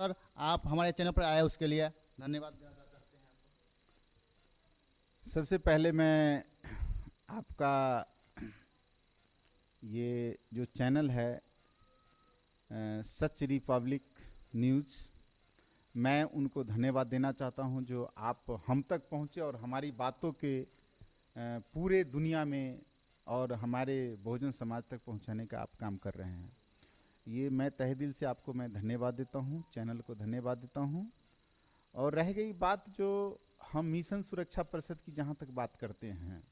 Sir, आप हमारे channel पर आए उसके लिए धन्यवाद देना चाहते हैं आपको। सबसे पहले मैं आपका ये जो चैनल है सच रिपब्लिक न्यूज़, मैं उनको धन्यवाद देना चाहता हूं जो आप हम तक पहुंचे और हमारी बातों के पूरे दुनिया में और हमारे बहुजन समाज तक पहुंचाने का आप काम कर रहे हैं। ये मैं तहे दिल से आपको मैं धन्यवाद देता हूं, चैनल को धन्यवाद देता हूं। और रह गई बात जो हम मिशन सुरक्षा परिषद की जहां तक बात करते हैं,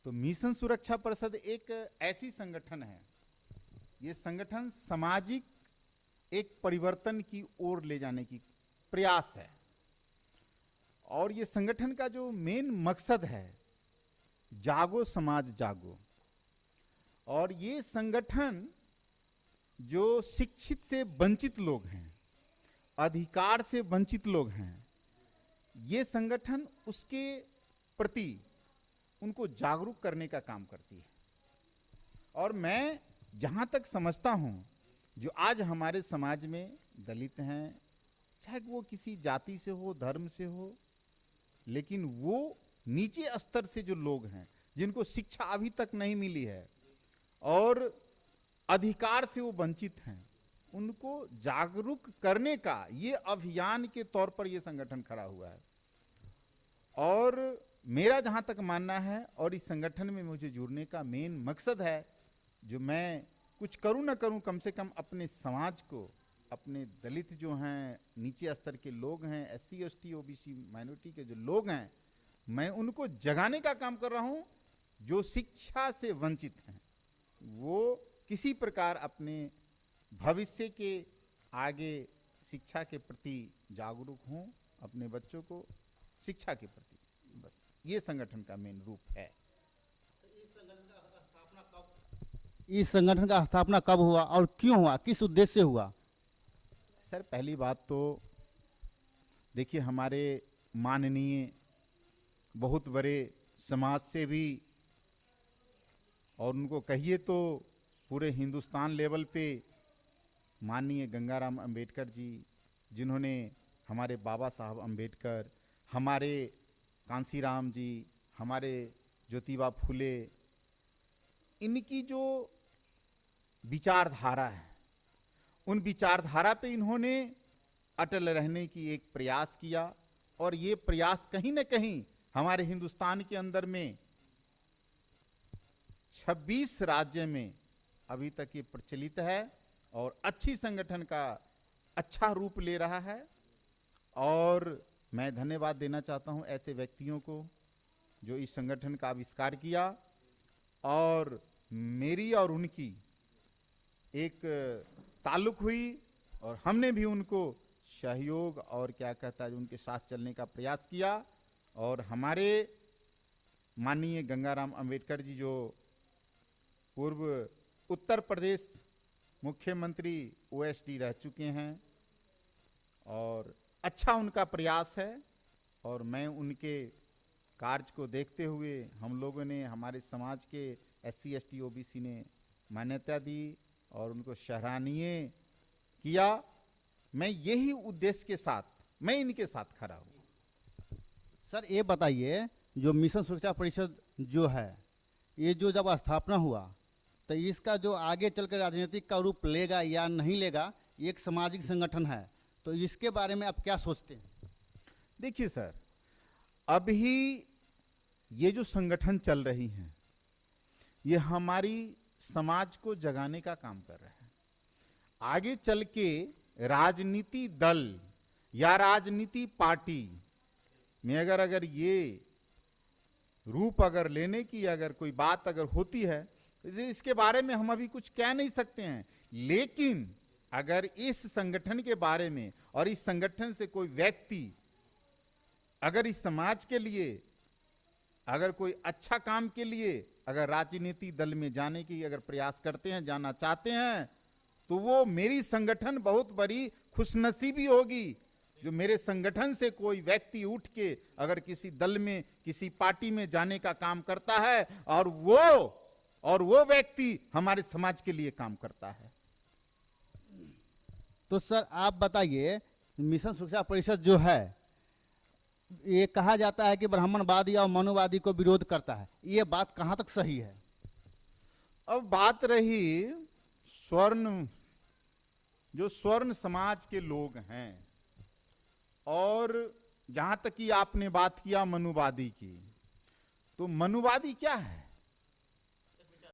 तो मिशन सुरक्षा परिषद एक ऐसी संगठन है, ये संगठन सामाजिक एक परिवर्तन की ओर ले जाने की प्रयास है। और ये संगठन का जो मेन मकसद है, जागो समाज जागो। और ये संगठन जो शिक्षित से वंचित लोग हैं, अधिकार से वंचित लोग हैं, ये संगठन उसके प्रति उनको जागरूक करने का काम करती है। और मैं जहां तक समझता हूं, जो आज हमारे समाज में दलित हैं, चाहे वो किसी जाति से हो, धर्म से हो, लेकिन वो नीचे स्तर से जो लोग हैं, जिनको शिक्षा अभी तक नहीं मिली है और अधिकार से वो वंचित हैं, उनको जागरूक करने का ये अभियान के तौर पर ये संगठन खड़ा हुआ है। और मेरा जहां तक मानना है, और इस संगठन में मुझे जुड़ने का मेन मकसद है, जो मैं कुछ करूं ना करूं, कम से कम अपने समाज को, अपने दलित जो हैं, नीचे स्तर के लोग हैं, SC ST OBC माइनॉरिटी के जो लोग हैं, मैं उनको जगाने का काम कर रहा हूं। जो शिक्षा से वंचित हैं, वो किसी प्रकार अपने भविष्य के आगे शिक्षा के प्रति जागरूक हों, अपने बच्चों को शिक्षा के प्रति, बस ये संगठन का मेन रूप है। इस संगठन का स्थापना कब हुआ और क्यों हुआ, किस उद्देश्य से हुआ? सर, पहली बात तो देखिए, हमारे माननीय बहुत बड़े समाज सेवी, और उनको कहिए तो पूरे हिंदुस्तान लेवल पे, माननीय गंगाराम अंबेडकर जी, जिन्होंने हमारे बाबा साहब अंबेडकर, हमारे कांसीराम जी, हमारे ज्योतिबा फुले, इनकी जो विचारधारा है, उन विचारधारा पे इन्होंने अटल रहने की एक प्रयास किया। और ये प्रयास कहीं ना कहीं हमारे हिंदुस्तान के अंदर में 26 राज्य में अभी तक ये प्रचलित है और अच्छी संगठन का अच्छा रूप ले रहा है। और मैं धन्यवाद देना चाहता हूं ऐसे व्यक्तियों को जो इस संगठन का आविष्कार किया। और मेरी और उनकी एक ताल्लुक हुई और हमने भी उनको सहयोग और क्या कहता है, उनके साथ चलने का प्रयास किया। और हमारे माननीय गंगाराम अंबेडकर जी, जो पूर्व उत्तर प्रदेश मुख्यमंत्री OSD रह चुके हैं, और अच्छा उनका प्रयास है। और मैं उनके कार्य को देखते हुए हम लोगों ने, हमारे समाज के SC ST OBC ने मान्यता दी और उनको सराहनीय किया। मैं यही उद्देश्य के साथ मैं इनके साथ खड़ा हूँ। सर, ये बताइए, जो मिशन सुरक्षा परिषद जो है, ये जो जब स्थापना हुआ, तो इसका जो आगे चलकर राजनीतिक का रूप लेगा या नहीं लेगा, ये एक सामाजिक संगठन है, तो इसके बारे में आप क्या सोचते हैं? देखिए सर, अभी ये जो संगठन चल रही हैं, ये हमारी समाज को जगाने का काम कर रहे हैं। आगे चल के राजनीति दल या राजनीति पार्टी में अगर ये रूप अगर लेने की अगर कोई बात अगर होती है, इसके बारे में हम अभी कुछ कह नहीं सकते हैं। लेकिन अगर इस संगठन के बारे में और इस संगठन से कोई व्यक्ति अगर इस समाज के लिए अगर कोई अच्छा काम के लिए अगर राजनीति दल में जाने की अगर प्रयास करते हैं, जाना चाहते हैं, तो वो मेरी संगठन बहुत बड़ी खुशनसीबी होगी जो मेरे संगठन से कोई व्यक्ति उठ के अगर किसी दल में, किसी पार्टी में जाने का काम करता है और वो व्यक्ति हमारे समाज के लिए काम करता है। तो सर आप बताइए, मिशन सुरक्षा परिषद जो है, ये कहा जाता है कि ब्राह्मणवादी और मनुवादी को विरोध करता है, ये बात कहाँ तक सही है? अब बात रही स्वर्ण, जो स्वर्ण समाज के लोग हैं, और जहां तक कि आपने बात किया मनुवादी की, तो मनुवादी क्या है?